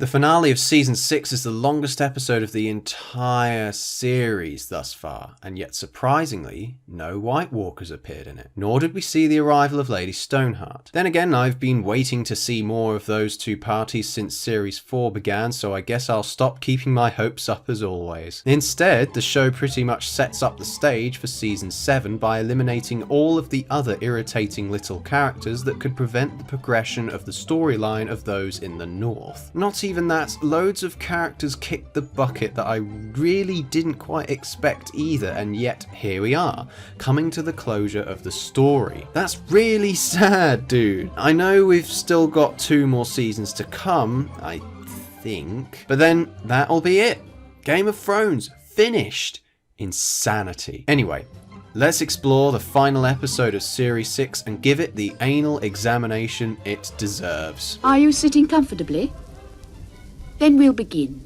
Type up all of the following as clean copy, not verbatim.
The finale of Season 6 is the longest episode of the entire series thus far, and yet surprisingly, no White Walkers appeared in it, nor did we see the arrival of Lady Stoneheart. Then again, I've been waiting to see more of those two parties since Series 4 began, so I guess I'll stop keeping my hopes up as always. Instead, the show pretty much sets up the stage for Season 7 by eliminating all of the other irritating little characters that could prevent the progression of the storyline of those in the north. Not even that, loads of characters kicked the bucket that I really didn't quite expect either, and yet here we are, coming to the closure of the story. That's really sad, dude. I know we've still got 2 more seasons to come, I think, but then that'll be it. Game of Thrones, finished. Insanity. Anyway, let's explore the final episode of Series 6 and give it the anal examination it deserves. Are you sitting comfortably? Then we'll begin.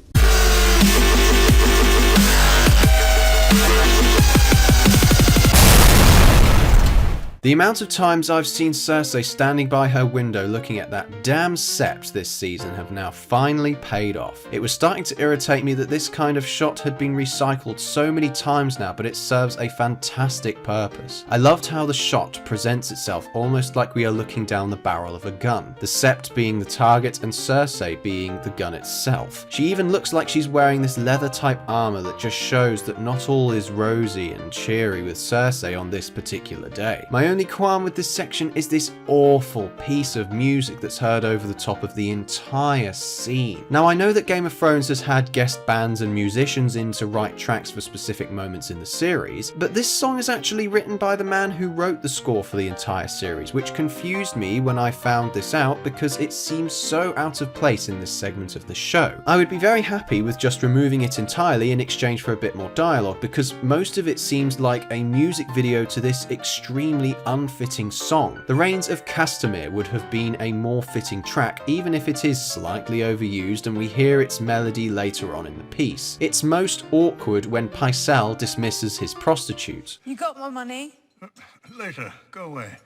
The amount of times I've seen Cersei standing by her window looking at that damn sept this season have now finally paid off. It was starting to irritate me that this kind of shot had been recycled so many times now, but it serves a fantastic purpose. I loved how the shot presents itself almost like we are looking down the barrel of a gun, the sept being the target and Cersei being the gun itself. She even looks like she's wearing this leather type armor that just shows that not all is rosy and cheery with Cersei on this particular day. My only qualm with this section is this awful piece of music that's heard over the top of the entire scene. Now I know that Game of Thrones has had guest bands and musicians in to write tracks for specific moments in the series, but this song is actually written by the man who wrote the score for the entire series, which confused me when I found this out because it seems so out of place in this segment of the show. I would be very happy with just removing it entirely in exchange for a bit more dialogue, because most of it seems like a music video to this extremely unfitting song. The Reigns of Castamere would have been a more fitting track, even if it is slightly overused and we hear its melody later on in the piece. It's most awkward when Pycelle dismisses his prostitute. You got my money? Later. Go away.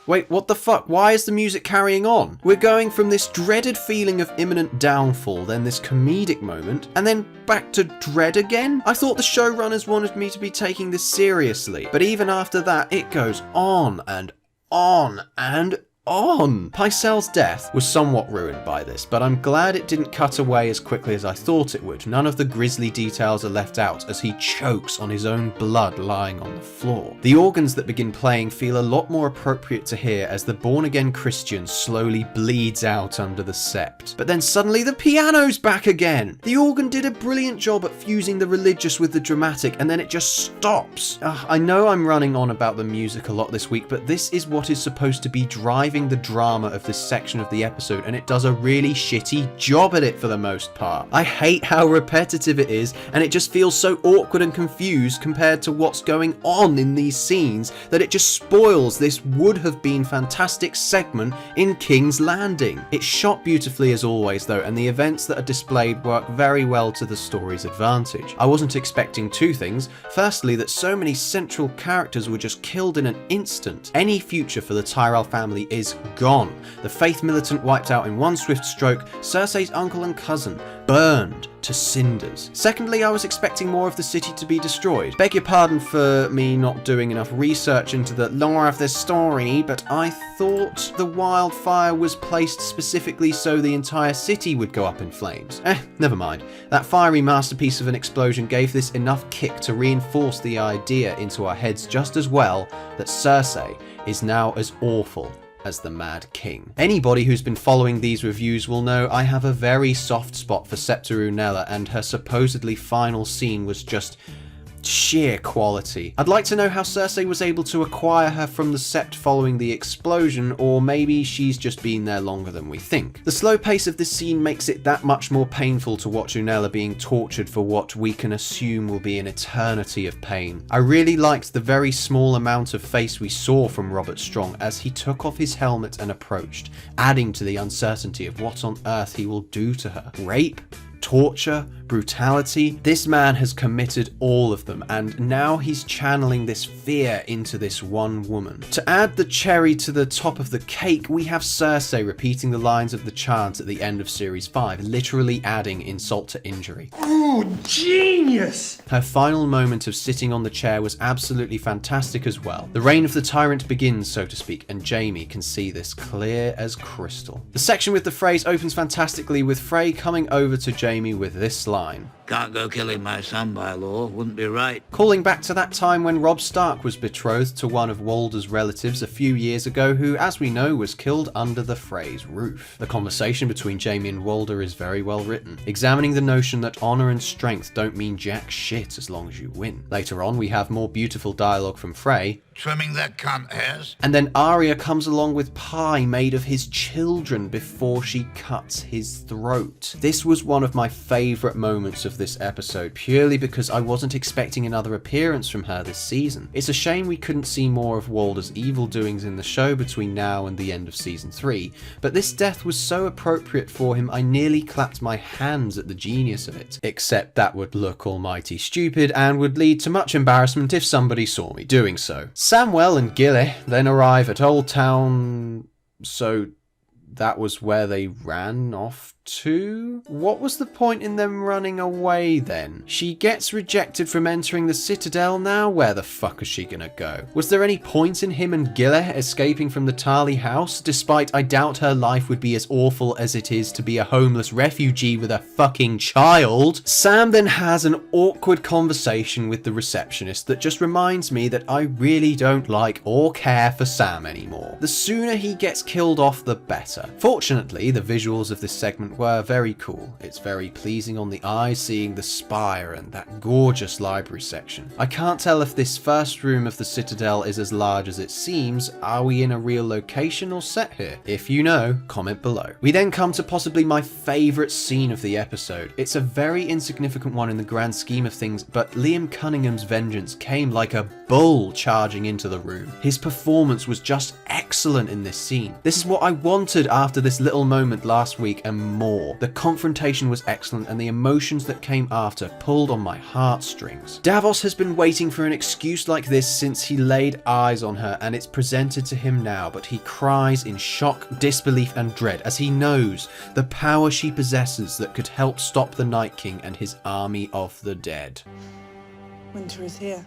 Wait, what the fuck? Why is the music carrying on? We're going from this dreaded feeling of imminent downfall, then this comedic moment, and then back to dread again? I thought the showrunners wanted me to be taking this seriously, but even after that, it goes on and on and on. Pycelle's death was somewhat ruined by this, but I'm glad it didn't cut away as quickly as I thought it would. None of the grisly details are left out as he chokes on his own blood lying on the floor. The organs that begin playing feel a lot more appropriate to hear as the born-again Christian slowly bleeds out under the sept. But then suddenly the piano's back again! The organ did a brilliant job at fusing the religious with the dramatic, and then it just stops. I know I'm running on about the music a lot this week, but this is what is supposed to be driving the drama of this section of the episode, and it does a really shitty job at it for the most part. I hate how repetitive it is, and it just feels so awkward and confused compared to what's going on in these scenes that it just spoils this would have been fantastic segment in King's Landing. It's shot beautifully as always though, and the events that are displayed work very well to the story's advantage. I wasn't expecting 2 things. Firstly, that so many central characters were just killed in an instant. Any future for the Tyrell family is gone. The Faith Militant wiped out in one swift stroke, Cersei's uncle and cousin burned to cinders. Secondly, I was expecting more of the city to be destroyed. Beg your pardon for me not doing enough research into the lore of this story, but I thought the wildfire was placed specifically so the entire city would go up in flames. Never mind. That fiery masterpiece of an explosion gave this enough kick to reinforce the idea into our heads just as well that Cersei is now as awful as the Mad King. Anybody who's been following these reviews will know I have a very soft spot for Septa Unella, and her supposedly final scene was just sheer quality. I'd like to know how Cersei was able to acquire her from the sept following the explosion, or maybe she's just been there longer than we think. The slow pace of this scene makes it that much more painful to watch Unella being tortured for what we can assume will be an eternity of pain. I really liked the very small amount of face we saw from Robert Strong as he took off his helmet and approached, adding to the uncertainty of what on earth he will do to her. Rape? torture, brutality. This man has committed all of them, and now he's channeling this fear into this one woman. To add the cherry to the top of the cake, we have Cersei repeating the lines of the chant at the end of series 5, literally adding insult to injury. Ooh, genius! Her final moment of sitting on the chair was absolutely fantastic as well. The reign of the tyrant begins, so to speak, and Jaime can see this clear as crystal. The section with the phrase opens fantastically with Frey coming over to Jaime with this line. Can't go killing my son by law, wouldn't be right. Calling back to that time when Robb Stark was betrothed to one of Walder's relatives a few years ago, who, as we know, was killed under the Frey's roof. The conversation between Jaime and Walder is very well written, examining the notion that honour and strength don't mean jack shit as long as you win. Later on, we have more beautiful dialogue from Frey, Trimming that cunt hairs? and then Arya comes along with pie made of his children before she cuts his throat. This was one of my favourite moments of this episode, purely because I wasn't expecting another appearance from her this season. It's a shame we couldn't see more of Walder's evil doings in the show between now and the end of season 3, but this death was so appropriate for him I nearly clapped my hands at the genius of it. Except that would look almighty stupid and would lead to much embarrassment if somebody saw me doing so. Samwell and Gilly then arrive at Old Town, so that was where they ran off to? What was the point in them running away then? She gets rejected from entering the Citadel, now where the fuck is she gonna go? Was there any point in him and Gilly escaping from the Tarly house, despite I doubt her life would be as awful as it is to be a homeless refugee with a fucking child? Sam then has an awkward conversation with the receptionist that just reminds me that I really don't like or care for Sam anymore. The sooner he gets killed off, the better. Fortunately, the visuals of this segment were very cool. It's very pleasing on the eye seeing the spire and that gorgeous library section. I can't tell if this first room of the Citadel is as large as it seems. Are we in a real location or set here? If you know, comment below. We then come to possibly my favourite scene of the episode. It's a very insignificant one in the grand scheme of things, but Liam Cunningham's vengeance came like a bull charging into the room. His performance was just excellent in this scene. This is what I wanted after this little moment last week and more. The confrontation was excellent and the emotions that came after pulled on my heartstrings. Davos has been waiting for an excuse like this since he laid eyes on her, and it's presented to him now, but he cries in shock, disbelief and dread as he knows the power she possesses that could help stop the Night King and his army of the dead. Winter is here.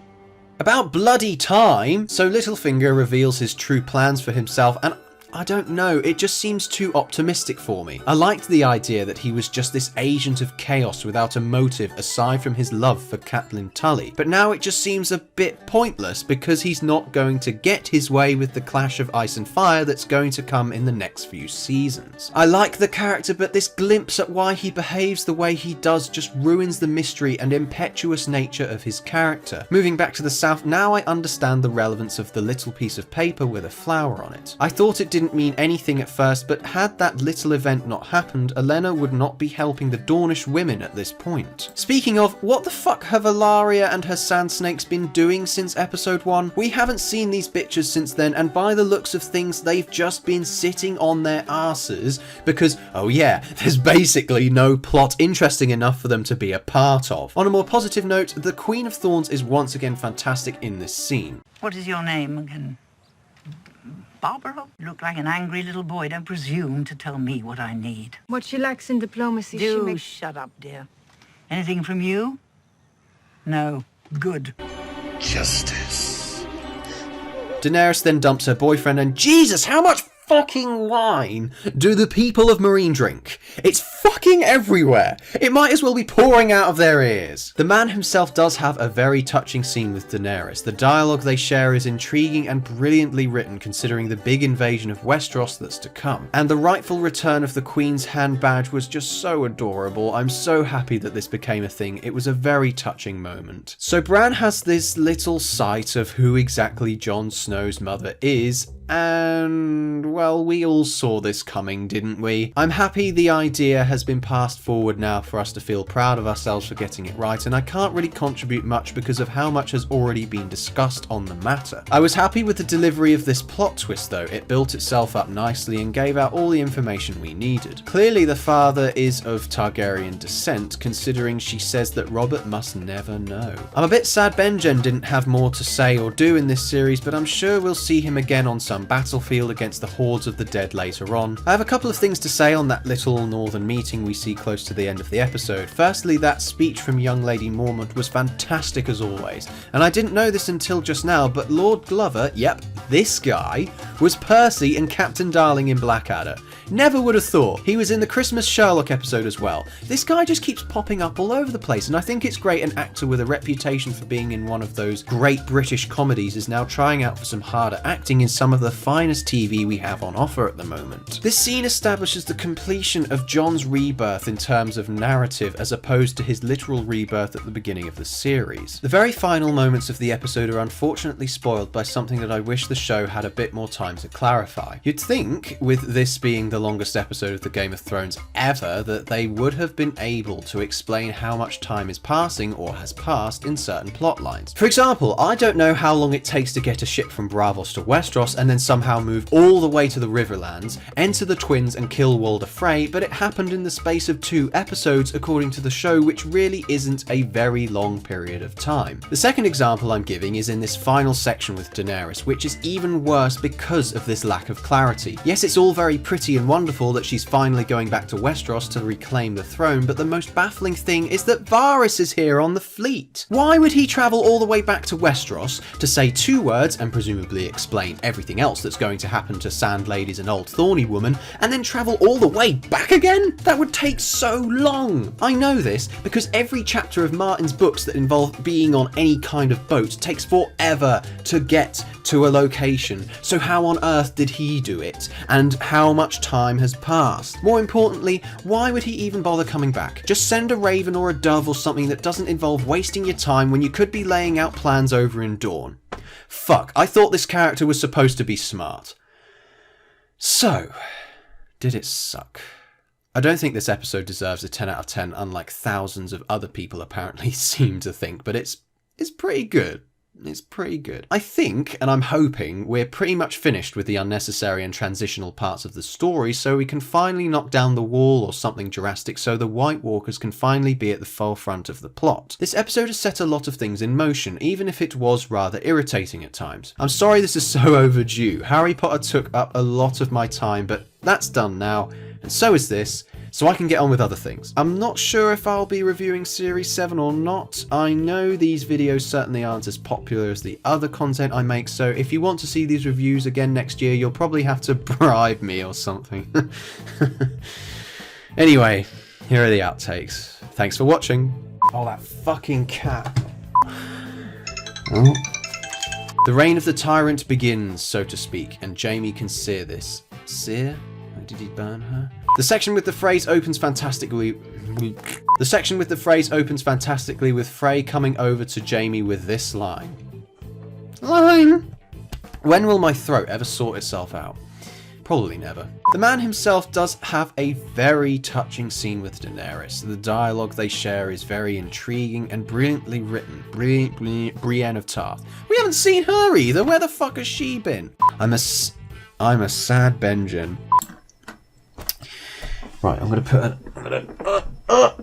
About bloody time! So Littlefinger reveals his true plans for himself, and I don't know, it just seems too optimistic for me. I liked the idea that he was just this agent of chaos without a motive aside from his love for Catelyn Tully, but now it just seems a bit pointless because he's not going to get his way with the clash of ice and fire that's going to come in the next few seasons. I like the character, but this glimpse at why he behaves the way he does just ruins the mystery and impetuous nature of his character. Moving back to the south, now I understand the relevance of the little piece of paper with a flower on it. I thought it didn't mean anything at first, but had that little event not happened, Olenna would not be helping the Dornish women at this point. Speaking of, what the fuck have Alaria and her sand snakes been doing since episode 1? We haven't seen these bitches since then, and by the looks of things, they've just been sitting on their asses because, oh yeah, there's basically no plot interesting enough for them to be a part of. On a more positive note, the Queen of Thorns is once again fantastic in this scene. What is your name again? Barbara? You look like an angry little boy. Don't presume to tell me what I need. What she lacks in diplomacy, she Do makes... shut up, dear. Anything from you? No. Good. Justice. Daenerys then dumps her boyfriend, and Jesus, how much fucking wine do the people of Meereen drink? It's fucking everywhere. It might as well be pouring out of their ears. The man himself does have a very touching scene with Daenerys. The dialogue they share is intriguing and brilliantly written considering the big invasion of Westeros that's to come. And the rightful return of the Queen's hand badge was just so adorable. I'm so happy that this became a thing. It was a very touching moment. So Bran has this little sight of who exactly Jon Snow's mother is, And, well, we all saw this coming, didn't we? I'm happy the idea has been passed forward now for us to feel proud of ourselves for getting it right, and I can't really contribute much because of how much has already been discussed on the matter. I was happy with the delivery of this plot twist though. It built itself up nicely and gave out all the information we needed. Clearly the father is of Targaryen descent, considering she says that Robert must never know. I'm a bit sad Benjen didn't have more to say or do in this series, but I'm sure we'll see him again on some battlefield against the hordes of the dead later on. I have a couple of things to say on that little northern meeting we see close to the end of the episode. Firstly, that speech from young Lady Mormont was fantastic as always, and I didn't know this until just now, but Lord Glover, yep, this guy, was Percy and Captain Darling in Blackadder. Never would have thought. He was in the Christmas Sherlock episode as well. This guy just keeps popping up all over the place, and I think it's great an actor with a reputation for being in one of those great British comedies is now trying out for some harder acting in some of the finest TV we have on offer at the moment. This scene establishes the completion of Jon's rebirth in terms of narrative as opposed to his literal rebirth at the beginning of the series. The very final moments of the episode are unfortunately spoiled by something that I wish the show had a bit more time to clarify. You'd think, with this being the longest episode of the Game of Thrones ever, that they would have been able to explain how much time is passing or has passed in certain plot lines. For example, I don't know how long it takes to get a ship from Braavos to Westeros and then somehow move all the way to the Riverlands, enter the twins and kill Walder Frey, but it happened in the space of 2 episodes according to the show, which really isn't a very long period of time. The second example I'm giving is in this final section with Daenerys, which is even worse because of this lack of clarity. Yes, it's all very pretty and wonderful that she's finally going back to Westeros to reclaim the throne, but the most baffling thing is that Varys is here on the fleet. Why would he travel all the way back to Westeros to say 2 words and presumably explain everything else that's going to happen to Sand Ladies and Old Thorny Woman, and then travel all the way back again? That would take so long. I know this because every chapter of Martin's books that involve being on any kind of boat takes forever to get to a location, so how on earth did he do it? And how much time has passed? More importantly, why would he even bother coming back? Just send a raven or a dove or something that doesn't involve wasting your time when you could be laying out plans over in Dawn. Fuck, I thought this character was supposed to be smart. So, did it suck? I don't think this episode deserves a 10 out of 10, unlike thousands of other people apparently seem to think, but it's pretty good. It's pretty good. I think, and I'm hoping, we're pretty much finished with the unnecessary and transitional parts of the story, so we can finally knock down the wall or something drastic so the White Walkers can finally be at the forefront of the plot. This episode has set a lot of things in motion, even if it was rather irritating at times. I'm sorry this is so overdue. Harry Potter took up a lot of my time, but that's done now, and so is this, so I can get on with other things. I'm not sure if I'll be reviewing Series 7 or not. I know these videos certainly aren't as popular as the other content I make, so if you want to see these reviews again next year, you'll probably have to bribe me or something. Anyway, here are the outtakes. Thanks for watching. Oh, that fucking cat. Oh. The reign of the tyrant begins, so to speak, and Jaime can sear this. Sear? Or did he burn her? The section with the phrase opens fantastically. The section with the phrase opens fantastically with Frey coming over to Jaime with this line. When will my throat ever sort itself out? Probably never. The man himself does have a very touching scene with Daenerys. The dialogue they share is very intriguing and brilliantly written. Brienne of Tarth. We haven't seen her either. Where the fuck has she been? I'm a sad Benjen. Right, I'm gonna put